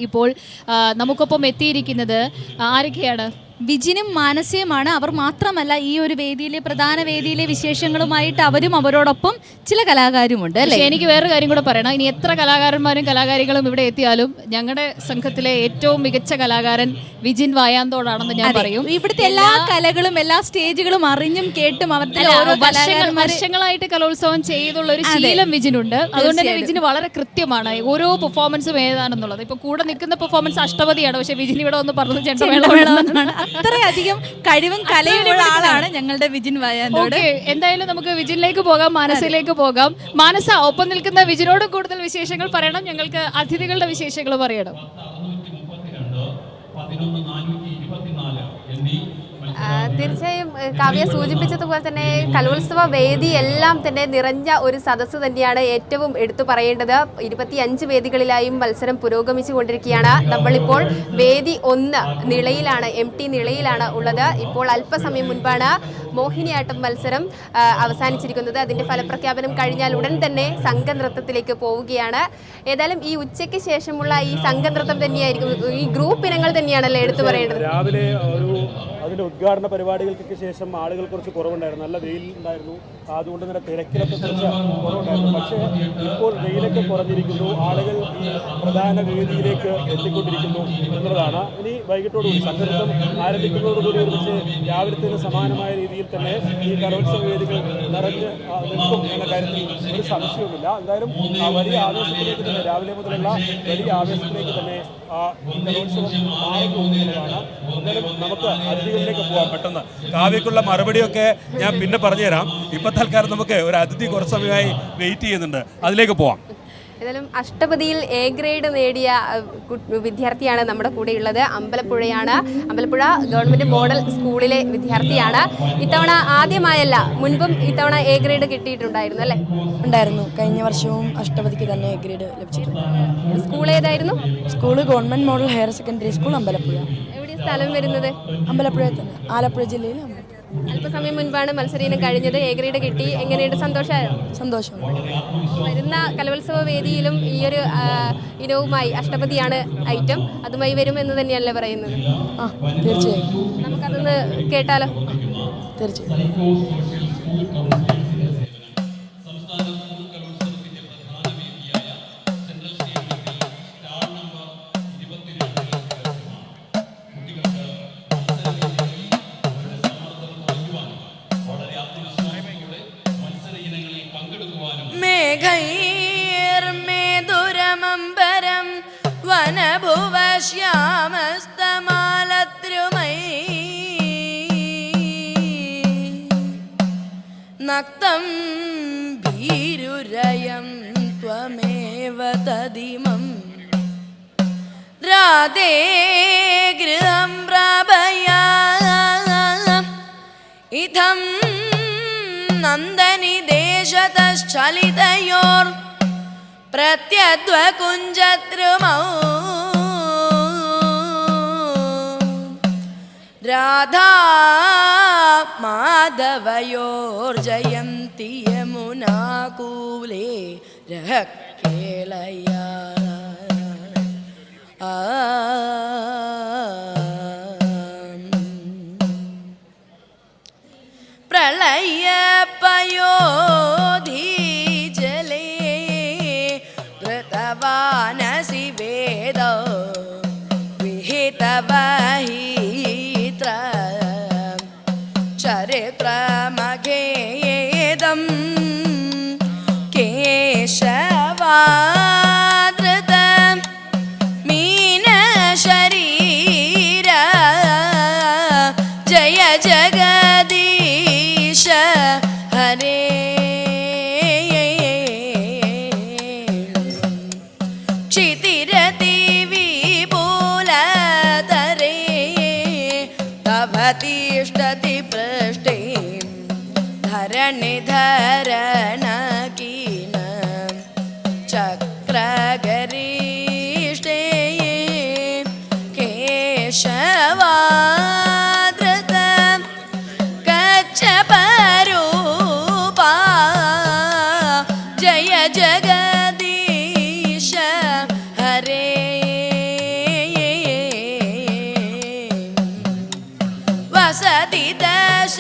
ഇപ്പോൾ നമുക്കൊപ്പം എത്തിയിരിക്കുന്നത് ആരൊക്കെയാണ്? വിജിനും മാനസയുമാണ്. അവർ മാത്രമല്ല, ഈ ഒരു വേദിയിലെ പ്രധാന വേദിയിലെ വിശേഷങ്ങളുമായിട്ട് അവരും അവരോടൊപ്പം ചില കലാകാരുമുണ്ട് അല്ലേ? എനിക്ക് വേറെ കാര്യം കൂടെ പറയണം. ഇനി എത്ര കലാകാരന്മാരും കലാകാരികളും ഇവിടെ എത്തിയാലും ഞങ്ങളുടെ സംഘത്തിലെ ഏറ്റവും മികച്ച കലാകാരൻ വിജിൻ വായാന്തോടാണെന്ന് ഞാൻ പറയും. ഇവിടുത്തെ എല്ലാ കലകളും എല്ലാ സ്റ്റേജുകളും അറിഞ്ഞും കേട്ടും വർഷങ്ങളായിട്ട് കലോത്സവം ചെയ്തുള്ള ഒരു ശീലം വിജിനുണ്ട്. അതുകൊണ്ട് തന്നെ വിജിന് വളരെ കൃത്യമാണ് ഓരോ പെർഫോമൻസും ഏതാണെന്നുള്ളത്. ഇപ്പൊ കൂടെ നിൽക്കുന്ന പെർഫോമൻസ് അഷ്ടപതിയാണ്, പക്ഷെ വിജിൻ ഇവിടെ ഒന്ന് പറഞ്ഞത് ചെണ്ടമേളമാണ്. അത്രയധികം കഴിവും കലയുള്ള ആളാണ് ഞങ്ങളുടെ വിജിൻ വായാന്തോട്. എന്തായാലും നമുക്ക് വിജിനിലേക്ക് പോകാം, മാനസയിലേക്ക് പോകാം. മാനസ, ഒപ്പം നിൽക്കുന്ന വിജിനോട് കൂടുതൽ വിശേഷങ്ങൾ പറയണം, ഞങ്ങൾക്ക് അതിഥികളുടെ വിശേഷങ്ങൾ പറയണം. തീർച്ചയായും കാവ്യ സൂചിപ്പിച്ചതുപോലെ തന്നെ കലോത്സവ വേദി എല്ലാം തന്നെ നിറഞ്ഞ ഒരു സദസ്സ് തന്നെയാണ് ഏറ്റവും എടുത്തു പറയേണ്ടത്. 25 വേദികളിലായും മത്സരം പുരോഗമിച്ചു കൊണ്ടിരിക്കുകയാണ്. നമ്മളിപ്പോൾ വേദി 1 നിളയിലാണ്, MT നിളയിലാണ് ഉള്ളത്. ഇപ്പോൾ അല്പസമയം മുൻപാണ് മോഹിനിയാട്ടം മത്സരം അവസാനിച്ചിരിക്കുന്നത്. അതിൻ്റെ ഫലപ്രഖ്യാപനം കഴിഞ്ഞാൽ ഉടൻ തന്നെ സംഘനൃത്തത്തിലേക്ക് പോവുകയാണ്. ഏതായാലും ഈ ഉച്ചയ്ക്ക് ശേഷമുള്ള ഈ സംഘനൃത്തം തന്നെയായിരിക്കും, ഈ ഗ്രൂപ്പ് ഇനങ്ങൾ തന്നെയാണല്ലേ എടുത്തു പറയേണ്ടത്. രാവിലെ അതിൻ്റെ ഉദ്ഘാടന പരിപാടികൾക്കൊക്കെ ശേഷം ആളുകൾ കുറച്ച് കുറവുണ്ടായിരുന്നു, നല്ല വെയിലുണ്ടായിരുന്നു. അതുകൊണ്ട് തന്നെ തിരക്കിലൊക്കെ കുറച്ച് കുറവുണ്ടായിരുന്നു. പക്ഷേ ഇപ്പോൾ വെയിലൊക്കെ കുറഞ്ഞിരിക്കുന്നു, ആളുകൾ ഈ പ്രധാന വേദിയിലേക്ക് എത്തിക്കൊണ്ടിരിക്കുന്നു എന്നുള്ളതാണ്. ഇനി വൈകിട്ടോടുകൂടി സംഘനൃത്തം ആരംഭിക്കുന്നതോടുകൂടി പക്ഷേ രാവിലത്തേന് സമാനമായ രീതിയിൽ തന്നെ ഈ കലോത്സവ വേദികൾ നിറഞ്ഞ് നിൽക്കും എന്ന കാര്യത്തിൽ ഒരു സംശയവുമില്ല. എന്തായാലും വലിയ ആവേശത്തിലേക്ക് തന്നെ രാവിലെ മുതലുള്ള വലിയ ആവേശത്തിലേക്ക് തന്നെ ഈ കലോത്സവം മാറിപ്പോകുന്നതാണ്. എന്തായാലും നമുക്ക് അതിഥികളിലേക്ക് പോകാം. പെട്ടെന്ന് കാവ്യക്കുള്ള മറുപടിയൊക്കെ ഞാൻ പിന്നെ പറഞ്ഞുതരാം. ഇപ്പം തൽക്കാലം നമുക്ക് ഒരു അതിഥി കുറച്ച് സമയമായി വെയിറ്റ് ചെയ്യുന്നുണ്ട്, അതിലേക്ക് പോവാം. ഏതായാലും അഷ്ടപതിയിൽ A ഗ്രേഡ് നേടിയ വിദ്യാർത്ഥിയാണ് നമ്മുടെ കൂടെയുള്ളത്. അമ്പലപ്പുഴയാണ്, അമ്പലപ്പുഴ ഗവൺമെൻറ് മോഡൽ സ്കൂളിലെ വിദ്യാർത്ഥിയാണ്. ഇത്തവണ ആദ്യമായല്ല, മുൻപും ഇത്തവണ A ഗ്രേഡ് കിട്ടിയിട്ടുണ്ടായിരുന്നു അല്ലേ? ഉണ്ടായിരുന്നു. കഴിഞ്ഞ വർഷവും അഷ്ടപതിക്ക് തന്നെ A ഗ്രേഡ് ലഭിച്ചിട്ടുണ്ട്. സ്കൂൾ ഏതായിരുന്നു? School government model higher secondary school Ambalappuzha. എവിടെയാണ് സ്ഥലം വരുന്നത്? അമ്പലപ്പുഴ തന്നെ, ആലപ്പുഴ ജില്ലയിൽ. അല്പസമയം മുൻപാണ് മത്സരം കഴിഞ്ഞത്, A ഗ്രേഡ് കിട്ടി. എങ്ങനെയുണ്ട്? സന്തോഷമായോ? സന്തോഷം. വരുന്ന കലോത്സവ വേദിയിലും ഈ ഒരു ഇനവുമായി അഷ്ടപതിയാണ് ഐറ്റം, അതുമായി വരും എന്ന് തന്നെയല്ലേ പറയുന്നത്? തീർച്ചയായും. നമുക്കതൊന്ന് കേട്ടാലോ? തീർച്ചയായും. മേഘൈർമേതുരമംബരം വനഭുവശ്യാമസ്തമാലദ്രുമൈ നക്തം ഭീരുരയം ത്വമേവ തദിമം രാധേ ഗൃഹം പ്രാപയാം ഇതം നന്ദനി ദേശതശ്ചലിതയോർ പ്രത്യദ്വകുഞ്ചദ്രുമൗ രാധാ മാധവയോർജയന്തി യമുനാകൂലേ രഹക്കേളയാ പ്രളയപയോധി ജലേ വൃതവാനസി വേദ വിഹിതവഹീത്ര ചരിത്രമഖേദം കേശവാദൃത മീനശരീര ജയ ജഗദീശ ഹരേ ക്ഷിതിരതി വിപുലതരേ തവ തിഷ്ഠതി പൃഷ്ഠേ ധരണിധരണകീന ചക്രഗരീഷ്ടേ കേശവാദൃത കച്ചപരൂപാ ജയ ജഗദീശ ഹരേ അതിദശ